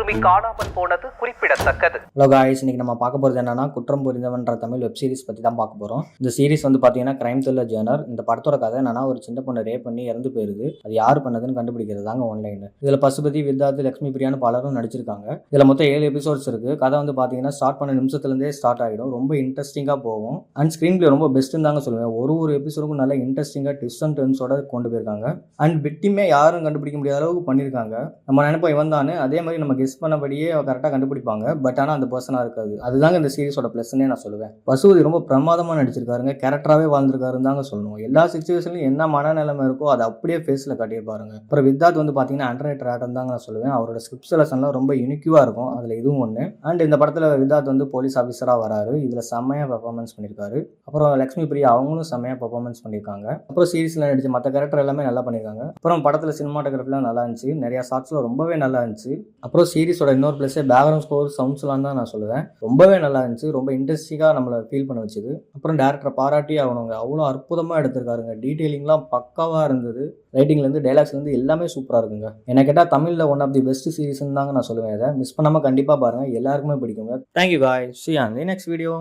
சிறுமி காணாமல் போனது குறிப்பிடத்தக்கது. ஹலோ காய்ஸ், இன்னைக்கு நம்ம பார்க்க போகிறது என்னன்னா குற்றம் புரிந்தவன்ற தமிழ் வெப் சீரிஸ் பற்றி தான் பார்க்க போகிறோம். இந்த சீரிஸ் வந்து பார்த்தீங்கன்னா கிரைம் த்ரில்லர் ஜேர்னர். இந்த படத்தோட கதை என்னன்னா, ஒரு சின்ன பொண்ணு ரேப் பண்ணி இறந்து போயிருது. அது யார் பண்ணதுன்னு கண்டுபிடிக்கிறது தாங்க ஆன்லைன். இதில் பசுபதி, வித்தார்த், லட்சுமி பிரியான்னு பலரும் நடிச்சிருக்காங்க. இதில் மொத்தம் 7 எபிசோட்ஸ் இருக்கு. கதை வந்து பார்த்தீங்கன்னா ஸ்டார்ட் பண்ண நிமிஷத்துலேருந்தே ஸ்டார்ட் ஆகிடும். ரொம்ப இன்ட்ரெஸ்டிங்காக போகும். அண்ட் ஸ்க்ரீன் பிளே ரொம்ப பெஸ்ட்டுன்னு தாங்க சொல்லுவேன். ஒரு எபிசோடுக்கும் நல்ல இன்ட்ரெஸ்டிங்காக ட்விஸ்ட் அண்ட் டர்ன்ஸோட கொண்டு போயிருக்காங்க. அண்ட் விக்டிமே யாரும் கண்டுபிடிக்க முடியாத அளவுக்கு பண்ணியிருக்காங்க. நம்ம நினைப்போம் இவன் தானே, அதே மாதிரி நம்ம கெஸ் பண்ணபடியே கரெக்டாக கண்டுபிடிப்பாங்க. பட் ஆனால் அந்த பர்சனாக இருக்காது. அதுதாங்க இந்த சீரிஸோட ப்ளஸ்னே நான் சொல்லுவேன். பசுபதி ரொம்ப பிரமாதமாக நடிச்சிருக்காருங்க. கேரக்டராகவே வாழ்ந்திருக்காருன்னு தாங்க சொல்லணும். எல்லா சிச்சுவேஷன்லையும் என்ன மனநிலைமை இருக்கோ அதை அப்படியே ஃபேஸில் காட்டியிருப்பாருங்க. அப்புறம் வித்தார்த் வந்து பார்த்தீங்கன்னா அண்டர்ரேட்டட் ஆட்டம் தாங்க நான் சொல்லுவேன். அவரோட ஸ்கிரிப்ட் செலக்ஷன்லாம் ரொம்ப யூனிக்யூவாக இருக்கும். அதில் இதுவும் ஒன்று. அண்ட் இந்த படத்தில் வித்தார்த் வந்து போலீஸ் ஆஃபீஸராக வராரு. இதில் செம்மையாக பெர்ஃபார்மன்ஸ் பண்ணியிருக்காரு. அப்புறம் லட்சுமி பிரியா அவங்களும் செம்மையாக பெர்ஃபார்மன்ஸ் பண்ணியிருக்காங்க. அப்புறம் சீரிஸில் நடிச்ச மற்ற கேரக்டர் எல்லாமே நல்லா பண்ணியிருக்காங்க. அப்புறம் படத்தில் சினிமாட்டோகிராஃபிலாம் நல்லா இருந்துச்சு. நிறைய ஷார்ட்ஸில் ரொம்பவே நல்லா இருந்துச்சு. அப்புறம் சீரிஸோட இன்னொரு ப்ளஸ்ஸே பேக்ரவுண்ட் ஸ்கோர், சவுண்ட்ஸ்லாம் தான் நான் சொல்லுவேன். ரொம்பவே நல்லா இருந்துச்சு. ரொம்ப இன்ட்ரெஸ்டிங்காக நம்மளை ஃபீல் பண்ண வச்சுது. அப்புறம் டேரக்டரை பாராட்டி ஆகணுங்க. அவ்வளோ அற்புதமாக எடுத்திருக்காருங்க. டீட்டெயிலிங்லாம் பக்காவாக இருந்தது. ரைட்டிங்லேருந்து டைலாக்ஸ்லேருந்து எல்லாமே சூப்பராக இருக்குங்க. என்ன கேட்டால் தமிழில் ஒன் ஆஃப் தி பெஸ்ட் சீரிஸ்ன்னு தாங்க நான் சொல்லுவேன். இதை மிஸ் பண்ணாமல் கண்டிப்பாக பாருங்கள். எல்லாருக்குமே பிடிக்குங்க. Thank you guys. See you on the next video.